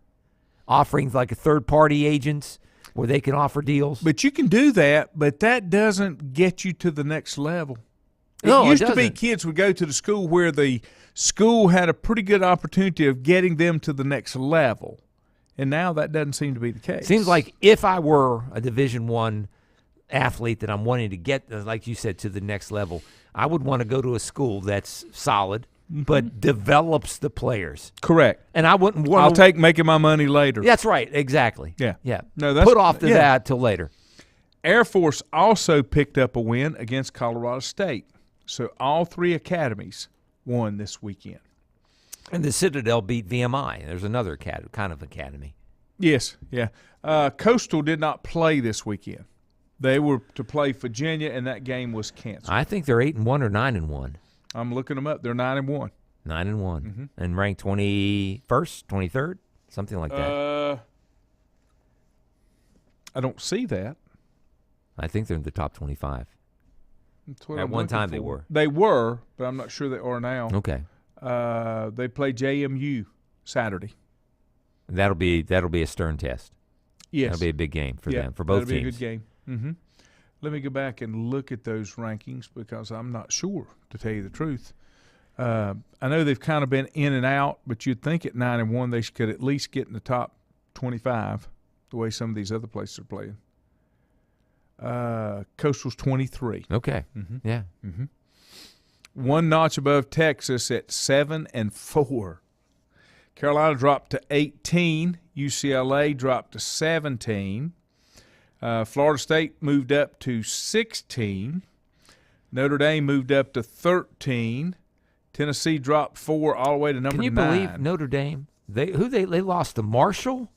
offering like a third-party agents where they can offer deals. But you can do that, but that doesn't get you to the next level. No, it used to be doesn't. kids would go to the school where the school had a pretty good opportunity of getting them to the next level. And now that doesn't seem to be the case. Seems like if I were a Division I athlete that I'm wanting to get, like you said, to the next level, I would want to go to a school that's solid but develops the players. Correct. And I wouldn't want I'll take making my money later. That's right, exactly. Yeah. Yeah. No, that's put off that till later. Air Force also picked up a win against Colorado State. So all three academies won this weekend. And the Citadel beat VMI. There's another kind of academy. Yes, yeah. Coastal did not play this weekend. They were to play Virginia, and that game was canceled. I think they're 8-1 or 9-1. I'm looking them up. They're 9-1. 9-1, and ranked 21st, 23rd, something like that. I don't see that. I think they're in the top 25. That's what At I'm one looking time for. they were. They were, but I'm not sure they are now. Okay, They play JMU Saturday. that'll be a stern test. Yes. That'll be a big game for them, for both that'll teams. Be a good game. Mm-hmm. Let me go back and look at those rankings because I'm not sure, to tell you the truth. I know they've kind of been in and out, but you'd think at 9-1 they could at least get in the top 25 the way some of these other places are playing. Coastal's 23. Okay, yeah. One notch above Texas at 7-4. Carolina dropped to 18. UCLA dropped to 17. Florida State moved up to 16. Notre Dame moved up to 13. Tennessee dropped 4 all the way to number 9. Can you believe Notre Dame? They lost to Marshall?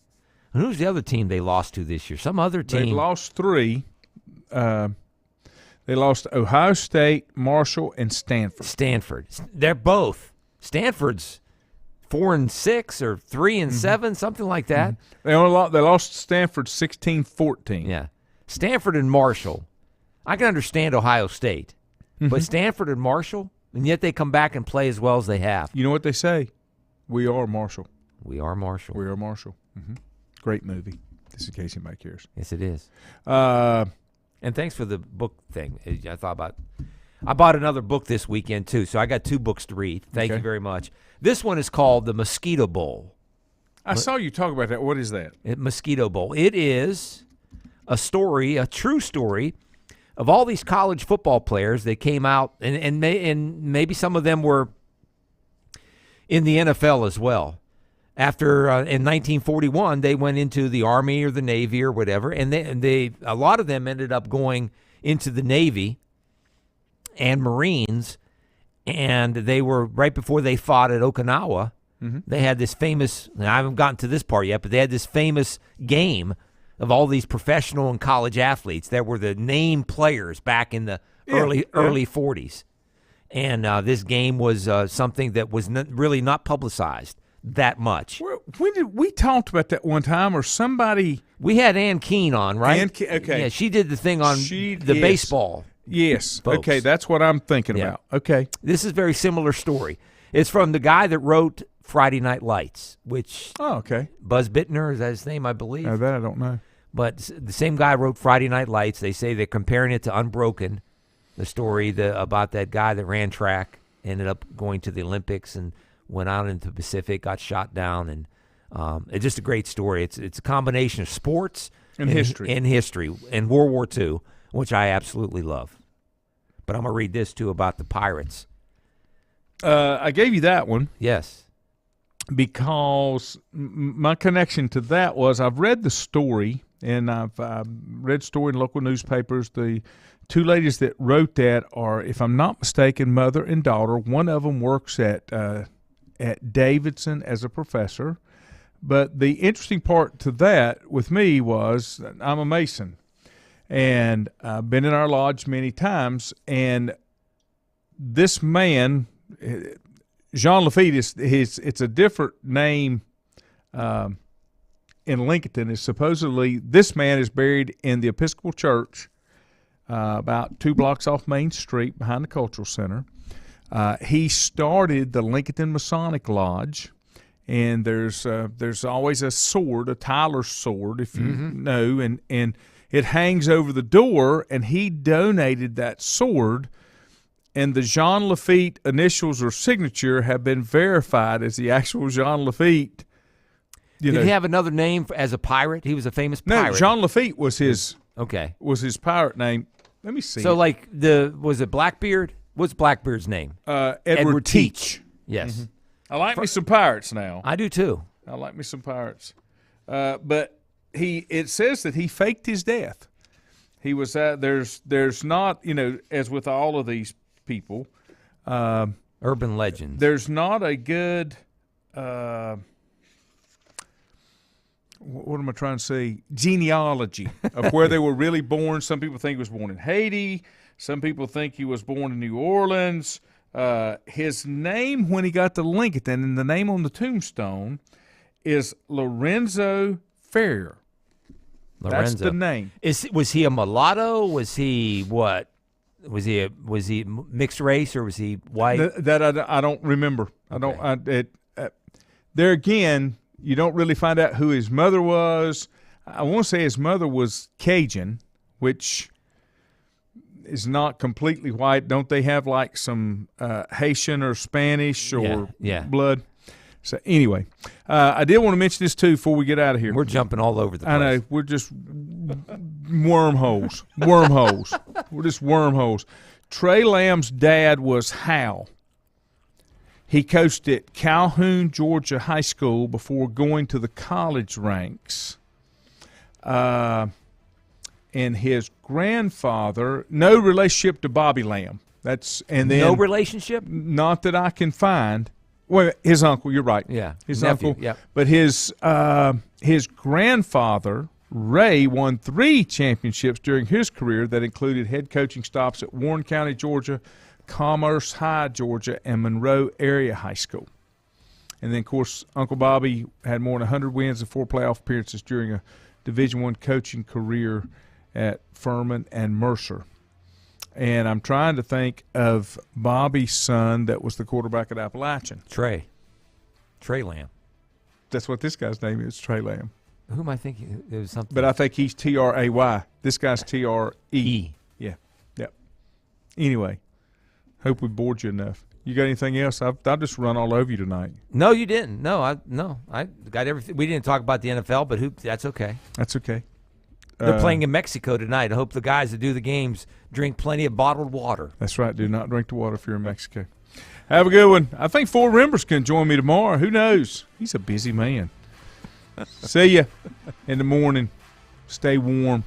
And who's the other team they lost to this year? Some other team. They lost 3. They lost to Ohio State, Marshall, and Stanford. Stanford. They're both. Stanford's 4-6 or 3-7, something like that. They lost to Stanford 16-14. Yeah. Stanford and Marshall. I can understand Ohio State, but Stanford and Marshall, and yet they come back and play as well as they have. You know what they say? We are Marshall. We are Marshall. We are Marshall. Great movie. This is Casey Mike Harris. Yes, it is. And thanks for the book thing. I bought another book this weekend, too, so I got 2 books to read. Thank you very much. This one is called The Mosquito Bowl. I saw you talk about that. What is that? Mosquito Bowl. It is a story, a true story, of all these college football players that came out, and maybe some of them were in the NFL as well. After in 1941, they went into the Army or the Navy or whatever, and a lot of them ended up going into the Navy and Marines, and they were right before they fought at Okinawa. They had this famous. I haven't gotten to this part yet, but they had this famous game of all these professional and college athletes that were the name players back in the early 40s, and this game was something that was really not publicized that much. When did we talked about that one time, or somebody? We had Ann Keene on, right? Okay. Yeah, she did the thing on the baseball. Yes. folks. Okay, that's what I'm thinking about. Okay. This is a very similar story. It's from the guy that wrote Friday Night Lights, which Buzz Bittner, is that his name, I believe? No, that I don't know. But the same guy wrote Friday Night Lights. They say they're comparing it to Unbroken, the story about that guy that ran track, ended up going to the Olympics and went out into the Pacific, got shot down, and it's just a great story. It's a combination of sports and history and World War II, which I absolutely love. But I'm going to read this, too, about the Pirates. I gave you that one. Yes. Because my connection to that was I've read the story, and I've read story in local newspapers. The 2 ladies that wrote that are, if I'm not mistaken, mother and daughter. One of them works at Davidson as a professor. But the interesting part to that with me was I'm a Mason, and I've been in our lodge many times, and this man, Jean Lafitte, it's a different name in Lincoln. Is supposedly this man is buried in the Episcopal Church about 2 blocks off Main Street behind the Cultural Center. He started the Lincoln Masonic Lodge, and there's always a sword, a Tyler sword, if you know, and it hangs over the door, and he donated that sword, and the Jean Lafitte initials or signature have been verified as the actual Jean Lafitte. Did he have another name as a pirate? He was a famous pirate. No, Jean Lafitte was his pirate name. Let me see. So, was it Blackbeard? What's Blackbeard's name? Edward Teach. Yes. Mm-hmm. I like me some pirates now. I do too. I like me some pirates. But it says that he faked his death. He was there's not, as with all of these people, urban legends. There's not a good what am I trying to say? Genealogy of where they were really born. Some people think he was born in Haiti. Some people think he was born in New Orleans. His name when he got to Lincoln, and the name on the tombstone is Lorenzo Ferrier. That's the name. Was he a mulatto? Was he what? Was he mixed race or was he white? That I don't remember. Okay. There again, you don't really find out who his mother was. I want to say his mother was Cajun, which is not completely white. Don't they have like some Haitian or Spanish or blood? So anyway, I did want to mention this too before we get out of here. We're jumping all over the place. I know. We're just wormholes. Wormholes. We're just wormholes. Trey Lamb's dad was Hal. He coached at Calhoun, Georgia High School before going to the college ranks. And his grandfather, no relationship to Bobby Lamb. No relationship? Not that I can find. Well, his uncle, you're right. Yeah. His nephew, uncle. Yep. But his grandfather, Ray, won 3 championships during his career that included head coaching stops at Warren County, Georgia, Commerce High, Georgia, and Monroe Area High School. And then, of course, Uncle Bobby had more than 100 wins and 4 playoff appearances during a Division I coaching career at Furman and Mercer. And I'm trying to think of Bobby's son that was the quarterback at Appalachian. Trey Lamb. That's what this guy's name is, Trey Lamb. Who am I thinking? It was something. But I think he's Tray. This guy's Tre. Yeah. Yep. Anyway, hope we bored you enough. You got anything else? I've just run all over you tonight. No, you didn't. No, I got everything. We didn't talk about the NFL, but that's okay. That's okay. They're playing in Mexico tonight. I hope the guys that do the games drink plenty of bottled water. That's right. Do not drink the water if you're in Mexico. Have a good one. I think Fort Rembers can join me tomorrow. Who knows? He's a busy man. See ya in the morning. Stay warm.